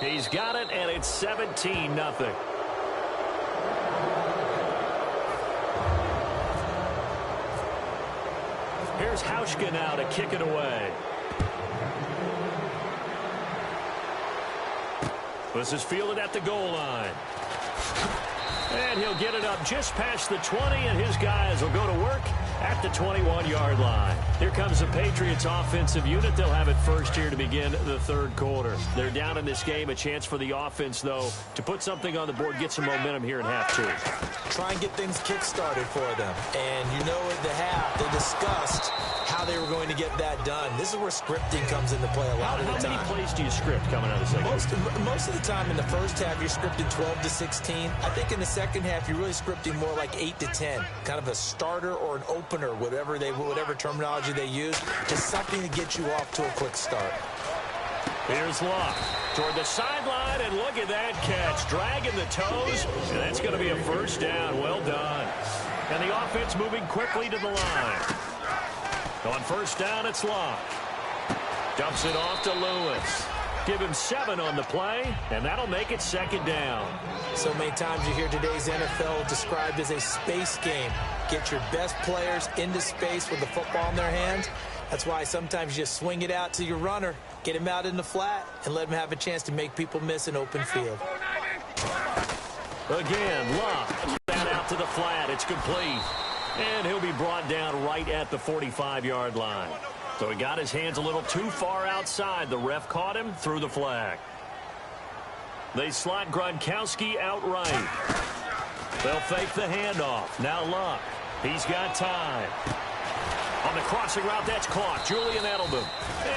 He's got it, and it's 17-0. Here's Hauschka now to kick it away. This is fielded at the goal line. And he'll get it up just past the 20, and his guys will go to work at the 21-yard line. Here comes the Patriots offensive unit. They'll have it first here to begin the third quarter. They're down in this game. A chance for the offense, though, to put something on the board, get some momentum here in half two. Try and get things kick-started for them. And you know at the half, they discussed how they were going to get that done. This is where scripting comes into play a lot of the time. How many plays do you script coming out of the second? Most of the time in the first half, you're scripting 12 to 16. I think in the second half, you're really scripting more like 8 to 10. Kind of a starter or an opener, whatever terminology they use, just something to get you off to a quick start. Here's Locke toward the sideline, and look at that catch. Dragging the toes, and that's going to be a first down. Well done. And the offense moving quickly to the line. On first down, it's Locke. Dumps it off to Lewis. Give him 7 on the play, and that'll make it second down. So many times you hear today's NFL described as a space game. Get your best players into space with the football in their hands. That's why sometimes you just swing it out to your runner, get him out in the flat, and let him have a chance to make people miss an open field. Again, Locke. That out to the flat. It's complete. And he'll be brought down right at the 45-yard line. So he got his hands a little too far outside. The ref caught him, threw the flag. They slot Gronkowski out right. They'll fake the handoff. Now Luck. He's got time. On the crossing route, that's caught. Julian Edelman.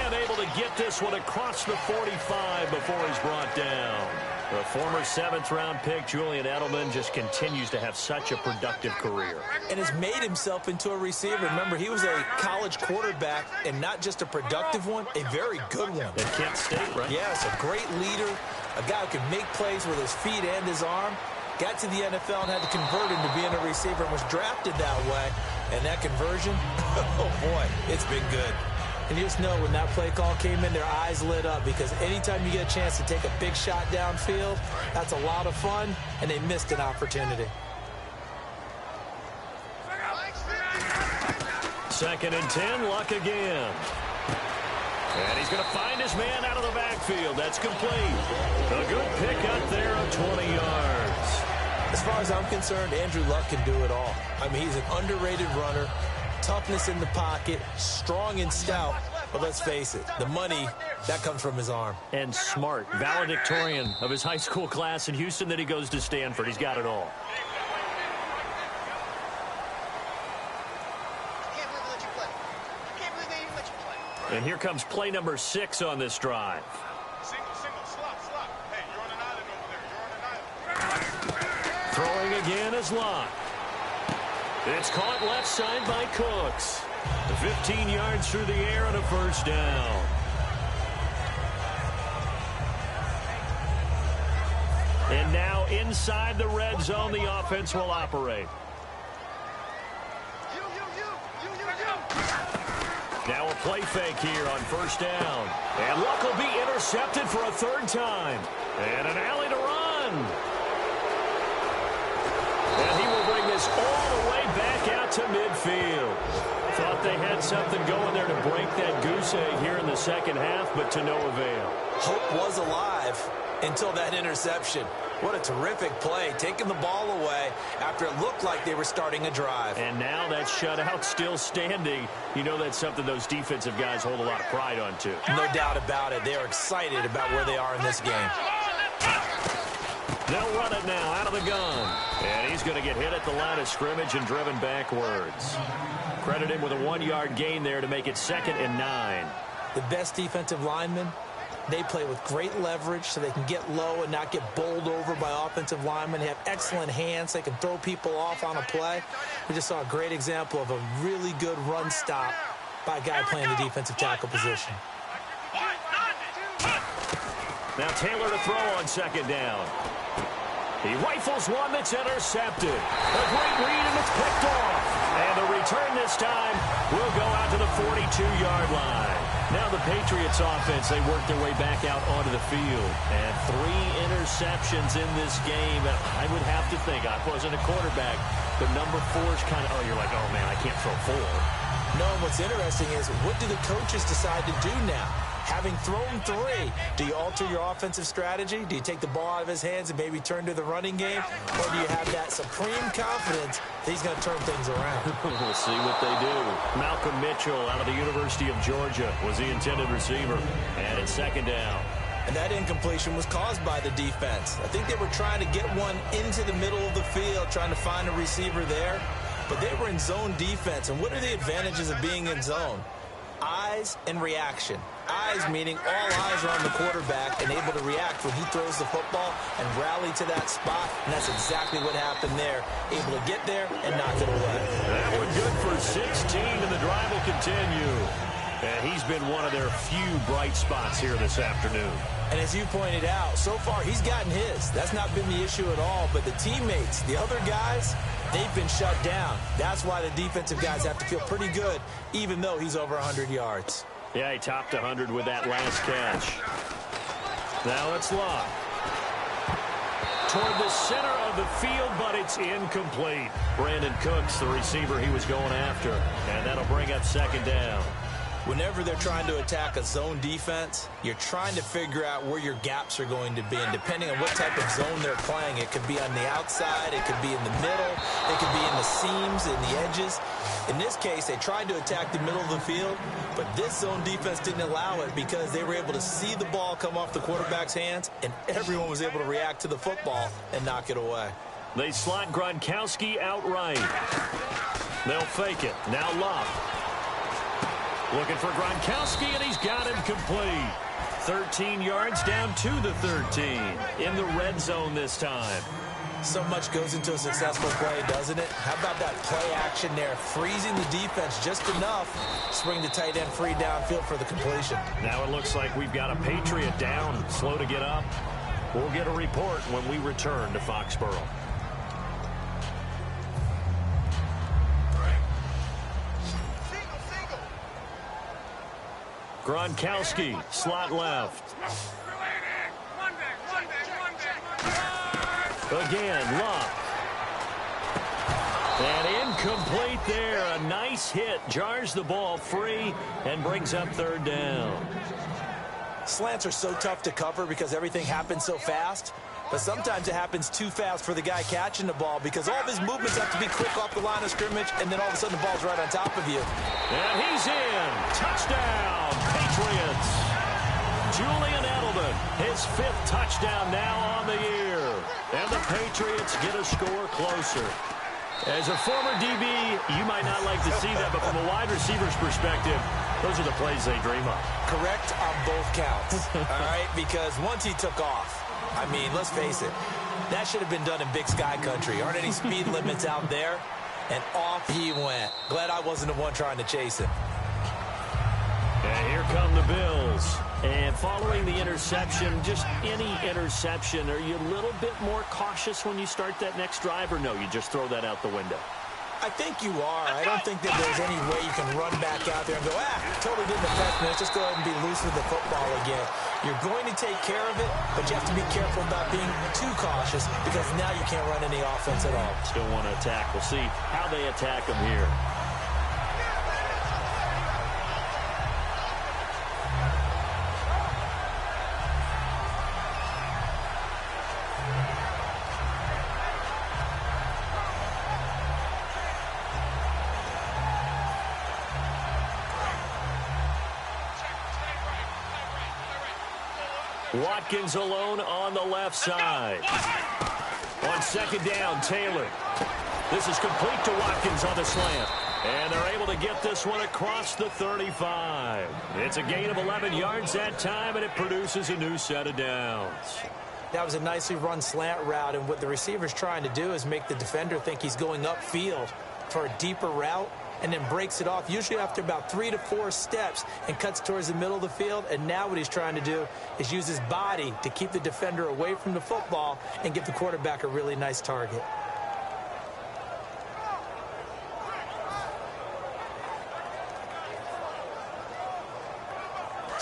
And able to get this one across the 45 before he's brought down. The former 7th-round pick, Julian Edelman, just continues to have such a productive career. And has made himself into a receiver. Remember, he was a college quarterback, and not just a productive one, a very good one. At Kent State, right? Yes, a great leader, a guy who can make plays with his feet and his arm. Got to the NFL and had to convert into being a receiver and was drafted that way. And that conversion, oh boy, it's been good. And you just know when that play call came in, their eyes lit up, because anytime you get a chance to take a big shot downfield, that's a lot of fun, and they missed an opportunity. 2nd and 10, Luck again. And he's going to find his man out of the backfield. That's complete. A good pick up there of 20 yards. As far as I'm concerned, Andrew Luck can do it all. I mean, he's an underrated runner. Toughness in the pocket, strong and stout, but let's face it, the money, that comes from his arm. And smart, valedictorian of his high school class in Houston, then he goes to Stanford. He's got it all. And here comes play number 6 on this drive. Slot. Hey, you're on an island over there. You're on an island. Throwing again is Locke. It's caught left side by Cooks. 15 yards through the air and a first down. And now inside the red zone, the offense will operate. Now a play fake here on first down. And Luck will be intercepted for a 3rd time. And an alley to run. And he will bring this all the way back out to midfield. Thought they had something going there to break that goose egg here in the second half, but to no avail. Hope was alive until that interception. What a terrific play, taking the ball away after it looked like they were starting a drive. And now that shutout still standing. You know that's something those defensive guys hold a lot of pride on, too. No doubt about it. They are excited about where they are in this game. They'll run it now out of the gun. And he's going to get hit at the line of scrimmage and driven backwards. Credit him with a 1-yard gain there to make it 2nd and 9. The best defensive linemen, they play with great leverage so they can get low and not get bowled over by offensive linemen. They have excellent hands. They can throw people off on a play. We just saw a great example of a really good run stop by a guy playing the defensive tackle position. Now Taylor to throw on 2nd down. He rifles one that's intercepted. A great read, and it's picked off. And the return this time will go out to the 42-yard line. Now the Patriots offense, they work their way back out onto the field. And 3 interceptions in this game. I would have to think, I wasn't a quarterback, but number 4 is kind of, you're like, oh, man, I can't throw 4. No, and what's interesting is, what do the coaches decide to do now? Having thrown 3, do you alter your offensive strategy? Do you take the ball out of his hands and maybe turn to the running game? Or do you have that supreme confidence that he's going to turn things around? We'll see what they do. Malcolm Mitchell out of the University of Georgia was the intended receiver. And it's second down. And that incompletion was caused by the defense. I think they were trying to get one into the middle of the field, trying to find a receiver there. But they were in zone defense. And what are the advantages of being in zone? Eyes and reaction. Eyes meaning all eyes are on the quarterback and able to react when he throws the football and rally to that spot. And that's exactly what happened there. Able to get there and knock it away. That one good for 16, and the drive will continue. And he's been one of their few bright spots here this afternoon. And as you pointed out, so far he's gotten his. That's not been the issue at all. But the teammates, the other guys, they've been shut down. That's why the defensive guys have to feel pretty good, even though he's over 100 yards. Yeah, he topped 100 with that last catch. Now it's Locke. Toward the center of the field, but it's incomplete. Brandon Cooks, the receiver he was going after. And that'll bring up second down. Whenever they're trying to attack a zone defense, you're trying to figure out where your gaps are going to be. And depending on what type of zone they're playing, it could be on the outside, it could be in the middle, it could be in the seams, in the edges. In this case, they tried to attack the middle of the field, but this zone defense didn't allow it because they were able to see the ball come off the quarterback's hands, and everyone was able to react to the football and knock it away. They slot Gronkowski outright. They'll fake it. Now Locke. Looking for Gronkowski, and he's got him complete. 13 yards down to the 13. In the red zone this time. So much goes into a successful play, doesn't it? How about that play action there? Freezing the defense just enough. Swing the tight end free downfield for the completion. Now it looks like we've got a Patriot down. Slow to get up. We'll get a report when we return to Foxborough. Gronkowski, slot left. Again, Locke. And incomplete there. A nice hit. Jars the ball free and brings up third down. Slants are so tough to cover because everything happens so fast. But sometimes it happens too fast for the guy catching the ball because all of his movements have to be quick off the line of scrimmage, and then all of a sudden the ball's right on top of you. And he's in. Touchdown, Patriots. Julian Edelman, his 5th touchdown now on the year. And the Patriots get a score closer. As a former DB, you might not like to see that, but from a wide receiver's perspective, those are the plays they dream of. Correct on both counts, all right? Because once he took off, I mean, let's face it, that should have been done in Big Sky Country. Aren't any speed limits out there? And off he went. Glad I wasn't the one trying to chase him. And here come the Bills. And following the interception, just any interception, are you a little bit more cautious when you start that next drive, or no, you just throw that out the window? I think you are. I don't think that there's any way you can run back out there and go, totally didn't affect me. Let's just go ahead and be loose with the football again. You're going to take care of it, but you have to be careful about being too cautious because now you can't run any offense at all. Still want to attack. We'll see how they attack them here. Watkins alone on the left side. On second down, Taylor. This is complete to Watkins on the slant. And they're able to get this one across the 35. It's a gain of 11 yards that time, and it produces a new set of downs. That was a nicely run slant route, and what the receiver's trying to do is make the defender think he's going upfield for a deeper route, and then breaks it off, usually after about 3 to 4 steps, and cuts towards the middle of the field. And now what he's trying to do is use his body to keep the defender away from the football and give the quarterback a really nice target.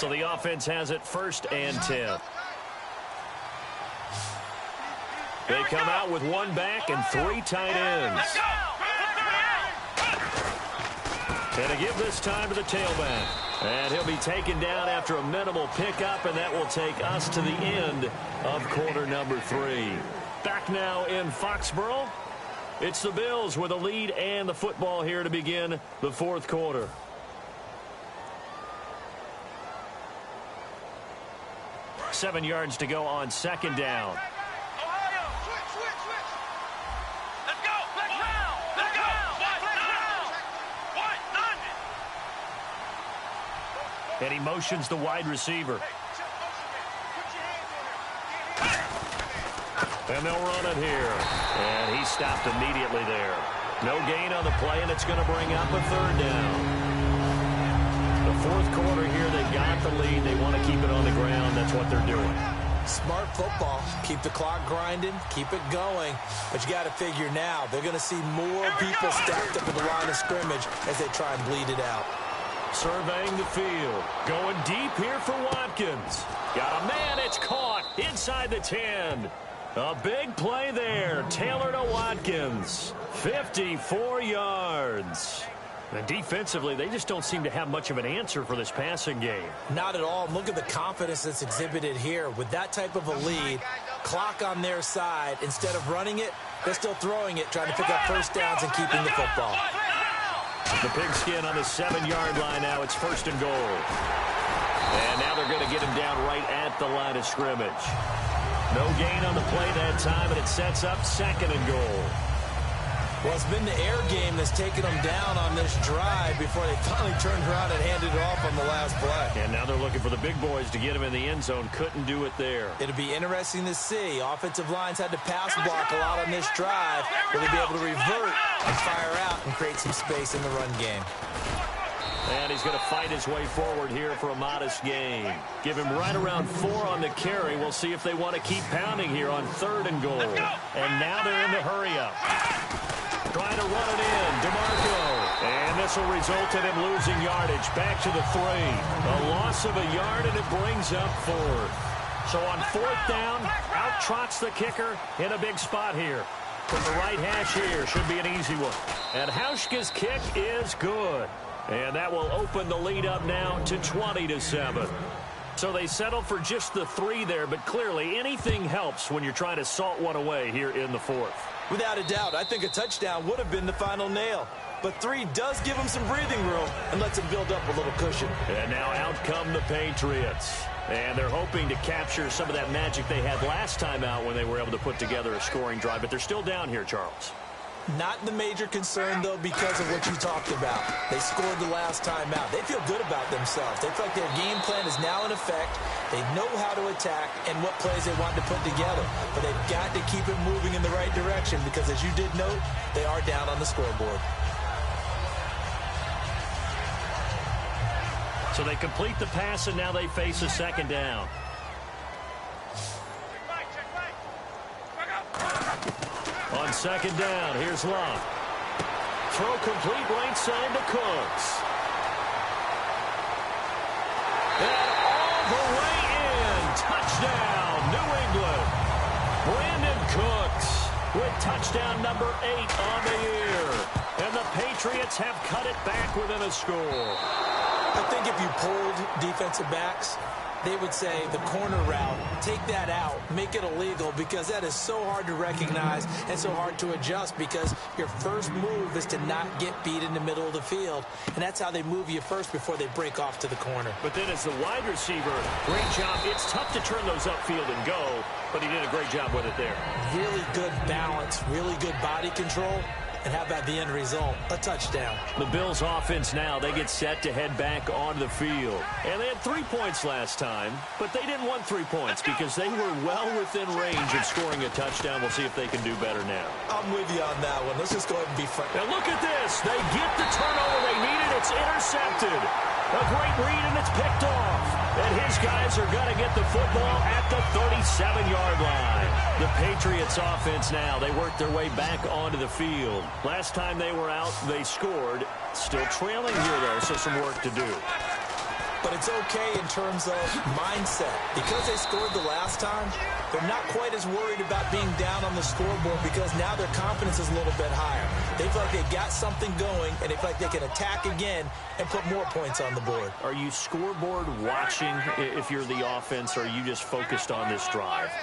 So the offense has it 1st and 10. They come out with 1 back and 3 tight ends. And to give this time to the tailback. And he'll be taken down after a minimal pickup, and that will take us to the end of quarter number 3. Back now in Foxborough. It's the Bills with a lead and the football here to begin the 4th quarter. Seven yards to go on 2nd down. And he motions the wide receiver. And they'll run it here. And he stopped immediately there. No gain on the play, and it's going to bring up a 3rd down. The 4th quarter here, they've got the lead. They want to keep it on the ground. That's what they're doing. Smart football. Keep the clock grinding. Keep it going. But you got to figure now, they're going to see more people stacked up at the line of scrimmage as they try and bleed it out. Surveying the field. Going deep here for Watkins. Got a man. It's caught inside the 10. A big play there. Taylor to Watkins. 54 yards. And defensively, they just don't seem to have much of an answer for this passing game. Not at all. Look at the confidence that's exhibited here. With that type of a lead, clock on their side, instead of running it, they're still throwing it, trying to pick up 1st downs and keeping the football. The pigskin on the 7-yard line now. It's 1st and goal. And now they're going to get him down right at the line of scrimmage. No gain on the play that time, and it sets up 2nd and goal. Well, it's been the air game that's taken them down on this drive before they finally turned around and handed it off on the last play. And now they're looking for the big boys to get him in the end zone. Couldn't do it there. It'll be interesting to see. Offensive lines had to pass block a lot on this drive. Will they be able to revert and fire out and create some space in the run game? And he's going to fight his way forward here for a modest gain. Give him right around 4 on the carry. We'll see if they want to keep pounding here on 3rd and goal. And now they're in the hurry-up. Trying to run it in. DeMarco. And this will result in him losing yardage. Back to the 3. A loss of a yard, and it brings up 4th. So on 4th down, out trots the kicker in a big spot here. From the right hash here, should be an easy one. And Hauschka's kick is good. And that will open the lead up now to 20-7. So they settle for just the 3 there, but clearly anything helps when you're trying to salt one away here in the 4th. Without a doubt, I think a touchdown would have been the final nail. But 3 does give them some breathing room and lets them build up a little cushion. And now out come the Patriots. And they're hoping to capture some of that magic they had last time out when they were able to put together a scoring drive. But they're still down here, Charles. Not the major concern, though, because of what you talked about. They scored the last time out. They feel good about themselves. They feel like their game plan is now in effect. They know how to attack and what plays they want to put together. But they've got to keep it moving in the right direction because, as you did note, they are down on the scoreboard. So they complete the pass, and now they face a 2nd down. On 2nd down, here's Love. Throw complete right side to Cooks. And all the way in. Touchdown, New England. Brandon Cooks with touchdown number 8 on the year. And the Patriots have cut it back within a score. I think if you pulled defensive backs, they would say the corner route, take that out, make it illegal, because that is so hard to recognize and so hard to adjust because your first move is to not get beat in the middle of the field. And that's how they move you first before they break off to the corner. But then as the wide receiver, great job. It's tough to turn those upfield and go, but he did a great job with it there. Really good balance, really good body control. And how about the end result? A touchdown. The Bills offense now, they get set to head back onto the field. And they had 3 points last time, but they didn't want 3 points because they were well within range of scoring a touchdown. We'll see if they can do better now. I'm with you on that one. Let's just go ahead and be frank. Now look at this. They get the turnover they needed. It's intercepted. A great read, and it's picked off. And his guys are going to get the football at the 37-yard line. The Patriots offense now, they work their way back onto the field. Last time they were out, they scored. Still trailing here, though, so some work to do. but it's okay in terms of mindset. Because they scored the last time, they're not quite as worried about being down on the scoreboard because now their confidence is a little bit higher. They feel like they've got something going, and they feel like they can attack again and put more points on the board. Are you scoreboard watching if you're the offense, or are you just focused on this drive?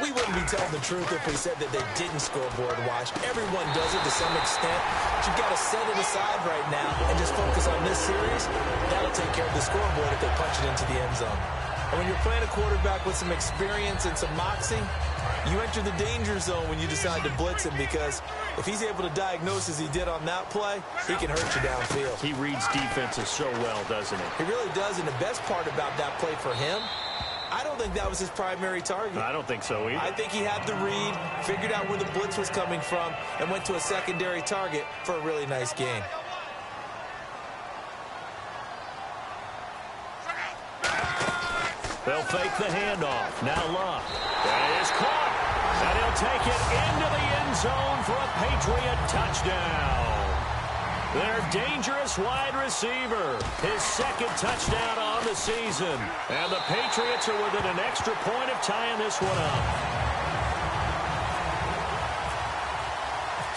We wouldn't be telling the truth if we said that they didn't scoreboard watch. Everyone does it to some extent, but you've got to set it aside right now and just focus on this series. That'll take care of the scoreboard if they punch it into the end zone. And when you're playing a quarterback with some experience and some moxie, you enter the danger zone when you decide to blitz him, because if he's able to diagnose as he did on that play, he can hurt you downfield. He reads defenses so well, doesn't he? He really does, and the best part about that play for him, I don't think that was his primary target. I don't think so either. I think he had the read, figured out where the blitz was coming from, and went to a secondary target for a really nice gain. They'll fake the handoff. Now Love. That is caught. And he'll take it into the end zone for a Patriot touchdown. Their dangerous wide receiver. His second touchdown on the season. And the Patriots are within an extra point of tying this one up.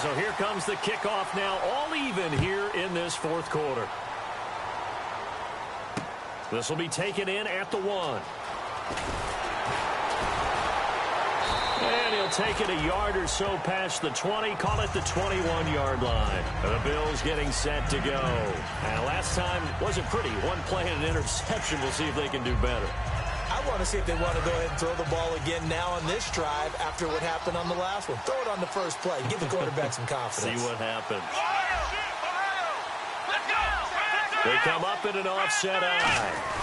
So here comes the kickoff now, all even here in this fourth quarter. This will be taken in at the 1. And he'll take it a yard or so past the 20, call it the 21-yard line. The Bills getting set to go. And last time wasn't pretty. One play and an interception. We'll see if they can do better. I want to see if they want to go ahead and throw the ball again now on this drive after what happened on the last one. Throw it on the first play. Give the quarterback some confidence. See what happens. They come up in an offset eye.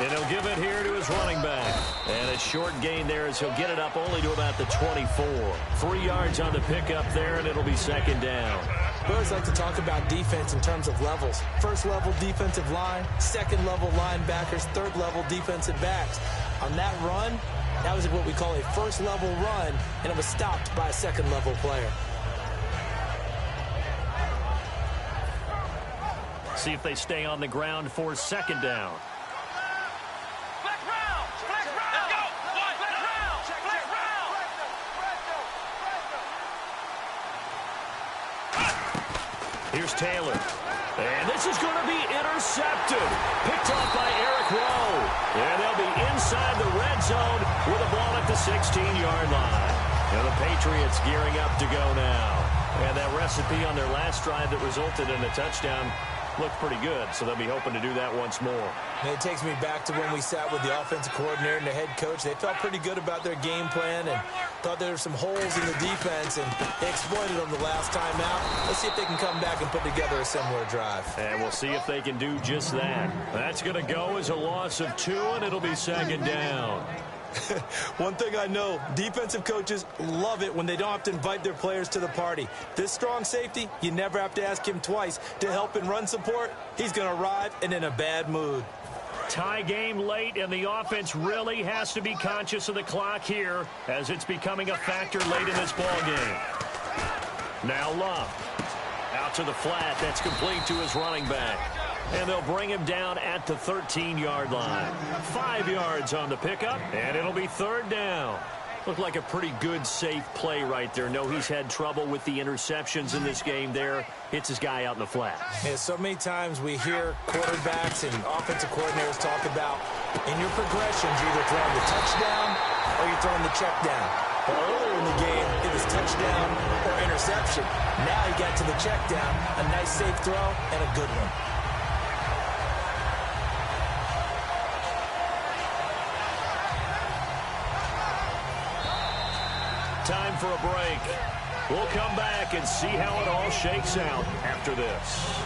And he'll give it here to his running back. And a short gain there as he'll get it up only to about the 24. 3 yards on the pickup there, and it'll be second down. We always like to talk about defense in terms of levels. First level defensive line, second level linebackers, third level defensive backs. On that run, that was what we call a first level run, and it was stopped by a second level player. See if they stay on the ground for second down. Here's Taylor. And this is going to be intercepted. Picked off by Eric Rowe. And they'll be inside the red zone with a ball at the 16-yard line. And the Patriots gearing up to go now. And that recipe on their last drive that resulted in a touchdown looked pretty good, so they'll be hoping to do that once more. And it takes me back to when we sat with the offensive coordinator and the head coach. They felt pretty good about their game plan and thought there were some holes in the defense, and they exploited them the last time out. Let's see if they can come back and put together a similar drive. And we'll see if they can do just that. That's going to go as a loss of 2, and it'll be second down. One thing I know, defensive coaches love it when they don't have to invite their players to the party. This strong safety, you never have to ask him twice to help in run support. He's going to arrive and in a bad mood. Tie game late, and the offense really has to be conscious of the clock here as it's becoming a factor late in this ball game. Now Love. Out to the flat. That's complete to his running back. And they'll bring him down at the 13-yard line. 5 yards on the pickup, and it'll be third down. Looked like a pretty good, safe play right there. No, he's had trouble with the interceptions in this game there. Hits his guy out in the flat. Yeah, so many times we hear quarterbacks and offensive coordinators talk about in your progressions, you're either throwing the touchdown or you're throwing the check down. Well, earlier in the game, it was touchdown or interception. Now he got to the check down, a nice safe throw, and a good one. Time for a break. We'll come back and see how it all shakes out after this.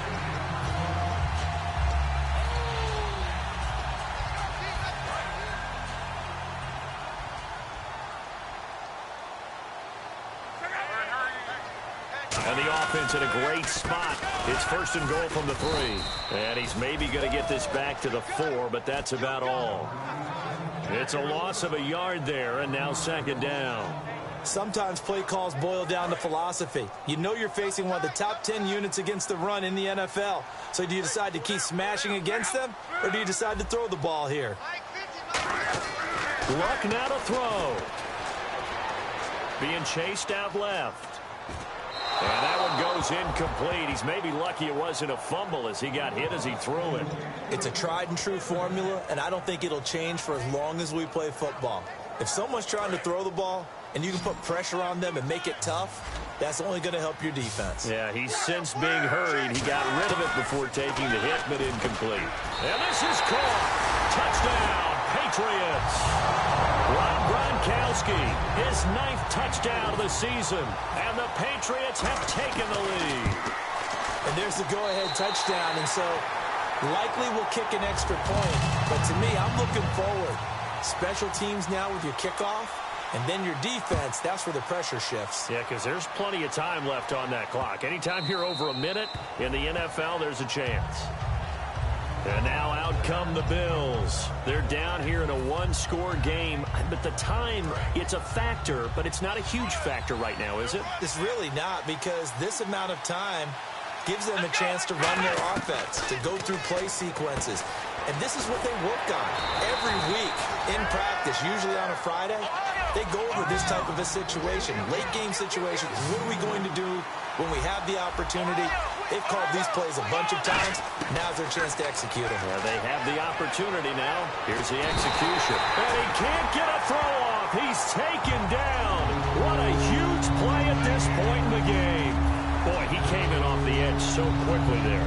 And the offense in a great spot. It's first and goal from the 3. And he's maybe going to get this back to the 4, but that's about all. It's a loss of a yard there, and now second down. Sometimes play calls boil down to philosophy. You know you're facing one of the top 10 units against the run in the NFL. So do you decide to keep smashing against them, or do you decide to throw the ball here? Luck now to throw. Being chased out left. And that one goes incomplete. He's maybe lucky it wasn't a fumble as he got hit as he threw it. It's a tried and true formula, and I don't think it'll change for as long as we play football. If someone's trying to throw the ball and you can put pressure on them and make it tough, that's only going to help your defense. Yeah, he's since being hurried. He got rid of it before taking the hit, but incomplete. And this is caught. Touchdown, Patriots. Rob Gronkowski, his 9th touchdown of the season, and the Patriots have taken the lead. And there's the go-ahead touchdown, and so likely we'll kick an extra point. But to me, I'm looking forward. Special teams now with your kickoff, and then your defense, that's where the pressure shifts. Yeah, because there's plenty of time left on that clock. Anytime you're over a minute in the NFL, there's a chance. And now out come the Bills. They're down here in a one-score game. But the time, it's a factor, but it's not a huge factor right now, is it? It's really not, because this amount of time gives them a chance to run their offense, to go through play sequences. And this is what they work on every week in practice, usually on a Friday. They go over this type of a situation, late-game situation. What are we going to do when we have the opportunity? They've called these plays a bunch of times. Now's their chance to execute them. Yeah, they have the opportunity now. Here's the execution. And he can't get a throw off. He's taken down. What a huge play at this point in the game. Boy, he came in off the edge so quickly there.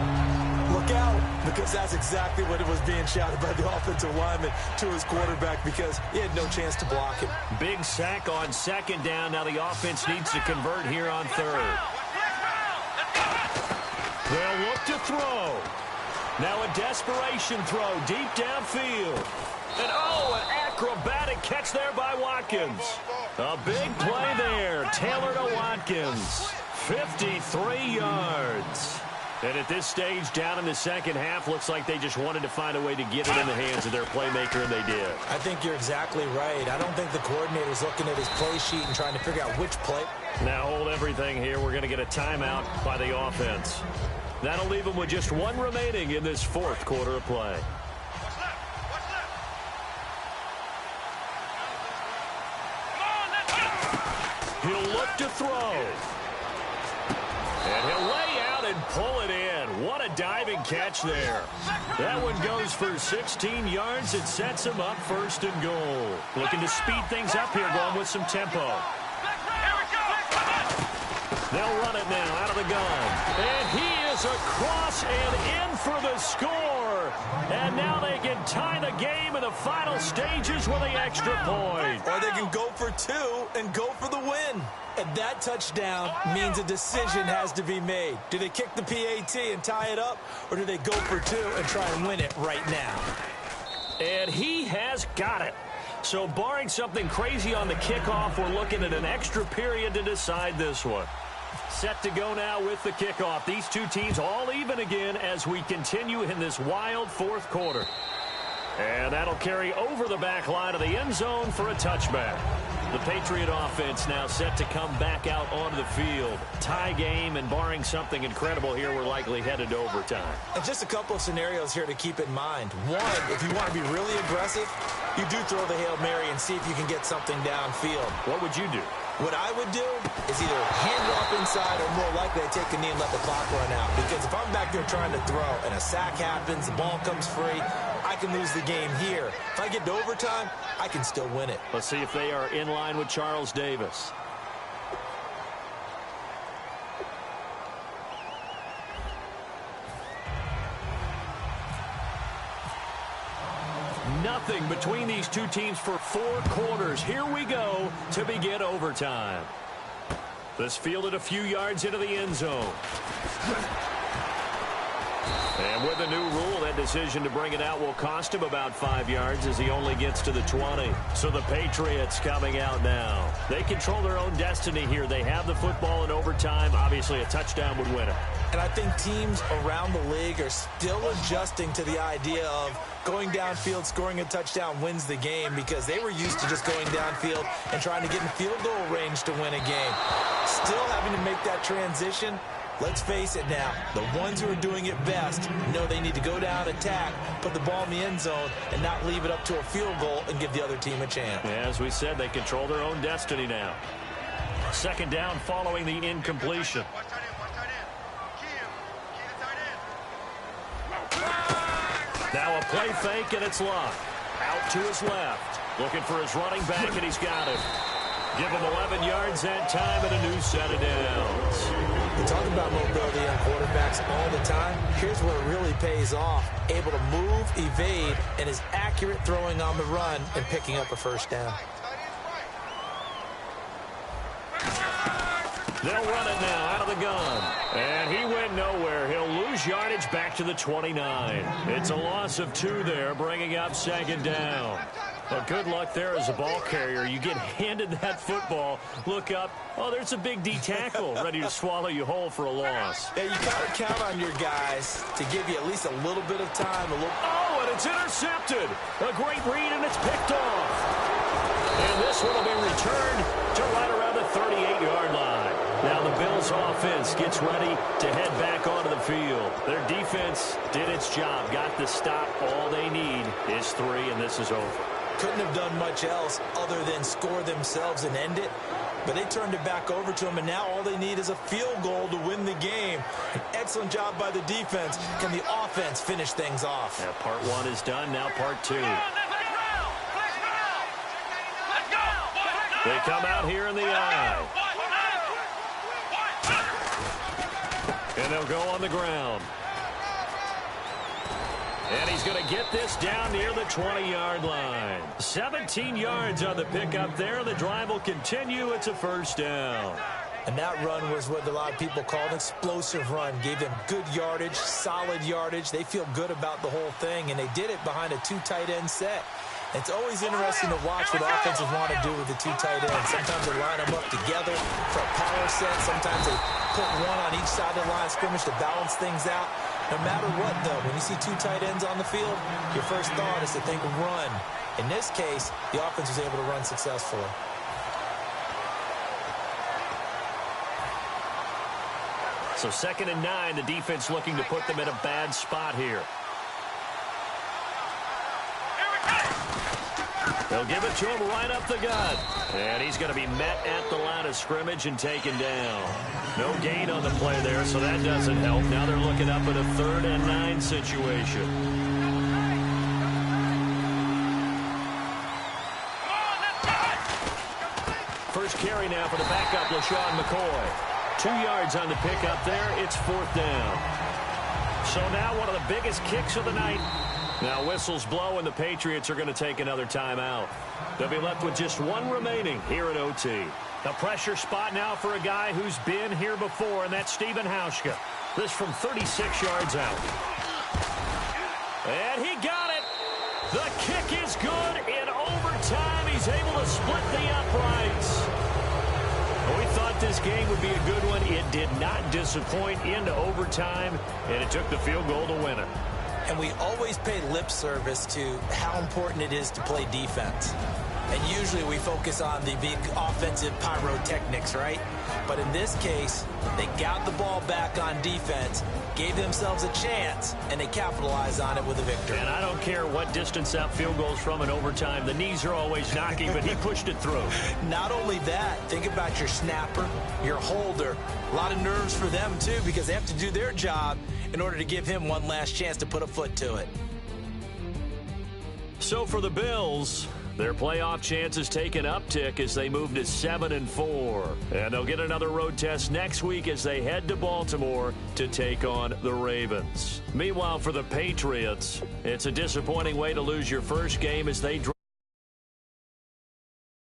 Look out, because that's exactly what it was being shouted by the offensive lineman to his quarterback, because he had no chance to block him. Big sack on 2nd down. Now the offense needs to convert here on 3rd. They'll look to throw. Now a desperation throw deep downfield. And an acrobatic catch there by Watkins. A big play there. Taylor to Watkins. 53 yards. And at this stage, down in the second half, looks like they just wanted to find a way to get it in the hands of their playmaker, and they did. I think you're exactly right. I don't think the coordinator's looking at his play sheet and trying to figure out which play. Now hold everything here. We're going to get a timeout by the offense. That'll leave them with just one remaining in this 4th quarter of play. He'll look to throw. And he'll lay out and pull it in. What a diving catch there. That one goes for 16 yards. It sets him up 1st and goal. Looking to speed things up here, going with some tempo. They'll run it now out of the gun. And he is across and in for the score. And now they can tie the game in the final stages with the extra point. Or they can go for 2 and go for the win. And that touchdown means a decision has to be made. Do they kick the PAT and tie it up, or do they go for 2 and try and win it right now? And he has got it. So barring something crazy on the kickoff, we're looking at an extra period to decide this one. Set to go now with the kickoff. These two teams all even again as we continue in this wild 4th quarter. And that'll carry over the back line of the end zone for a touchback. The Patriot offense now set to come back out onto the field. Tie game, and barring something incredible here, we're likely headed to overtime. And just a couple of scenarios here to keep in mind. One, if you want to be really aggressive, you do throw the Hail Mary and see if you can get something downfield. What would you do? What I would do is either hand it off inside, or more likely I take a knee and let the clock run out. Because if I'm back there trying to throw and a sack happens, the ball comes free, I can lose the game here. If I get to overtime, I can still win it. Let's see if they are in line with Charles Davis. Nothing between these two teams for 4 quarters. Here we go to begin overtime. This fielded a few yards into the end zone. And with the new rule, that decision to bring it out will cost him about 5 yards as he only gets to the 20. So the Patriots coming out now. They control their own destiny here. They have the football in overtime. Obviously, a touchdown would win it. And I think teams around the league are still adjusting to the idea of going downfield, scoring a touchdown wins the game, because they were used to just going downfield and trying to get in field goal range to win a game. Still having to make that transition. Let's face it now, the ones who are doing it best know they need to go down, attack, put the ball in the end zone, and not leave it up to a field goal and give the other team a chance. Yeah, as we said, they control their own destiny now. Second down following the incompletion. Watch tight end, watch tight end. Key him. Key the tight end. Now a play fake, and it's Luck. Out to his left. Looking for his running back, and he's got him. Give him 11 yards that time and a new set of downs. We talk about mobility on quarterbacks all the time. Here's where it really pays off. Able to move, evade, and is accurate throwing on the run and picking up a first down. They'll run it now out of the gun. And he went nowhere. He'll lose yardage back to the 29. It's a loss of 2 there, bringing up second down. Well, good luck there as a ball carrier. You get handed that football, look up, oh, there's a big D tackle ready to swallow you whole for a loss. Yeah, you got to count on your guys to give you at least a little bit of time. Oh, and it's intercepted. A great read, and it's picked off. And this one will be returned to right around the 38-yard line. Now the Bills offense gets ready to head back onto the field. Their defense did its job, got the stop. All they need is 3, and this is over. Couldn't have done much else other than score themselves and end it. But they turned it back over to them, and now all they need is a field goal to win the game. An excellent job by the defense. Can the offense finish things off? Yeah, part 1 is done, now part 2. They come out here in the eye. And they'll go on the ground. And he's going to get this down near the 20-yard line. 17 yards on the pickup there. The drive will continue. It's a first down. And that run was what a lot of people call an explosive run. Gave them good yardage, solid yardage. They feel good about the whole thing, and they did it behind a 2 tight end set. It's always interesting to watch what offenses want to do with the 2 tight ends. Sometimes they line them up together for a power set. Sometimes they put one on each side of the line of scrimmage to balance things out. No matter what, though, when you see 2 tight ends on the field, your first thought is to think run. In this case, the offense was able to run successfully. So 2nd and 9, the defense looking to put them in a bad spot here. They'll give it to him right up the gut. And he's going to be met at the line of scrimmage and taken down. No gain on the play there, so that doesn't help. Now they're looking up at a 3rd and 9 situation. First carry now for the backup, LaShawn McCoy. 2 yards on the pickup there. It's 4th down. So now one of the biggest kicks of the night. Now whistles blow, and the Patriots are going to take another timeout. They'll be left with just 1 remaining here at OT. A pressure spot now for a guy who's been here before, and that's Stephen Hauschka. This from 36 yards out. And he got it. The kick is good. In overtime, he's able to split the uprights. We thought this game would be a good one. It did not disappoint into overtime, and it took the field goal to win it. And we always pay lip service to how important it is to play defense. And usually we focus on the big offensive pyrotechnics, right? But in this case, they got the ball back on defense, gave themselves a chance, and they capitalized on it with a victory. And I don't care what distance that field goes from in overtime. The knees are always knocking, but he pushed it through. Not only that, think about your snapper, your holder. A lot of nerves for them, too, because they have to do their job in order to give him one last chance to put a foot to it. So for the Bills, their playoff chances take an uptick as they move to 7-4. And they'll get another road test next week as they head to Baltimore to take on the Ravens. Meanwhile, for the Patriots, it's a disappointing way to lose your first game as they drop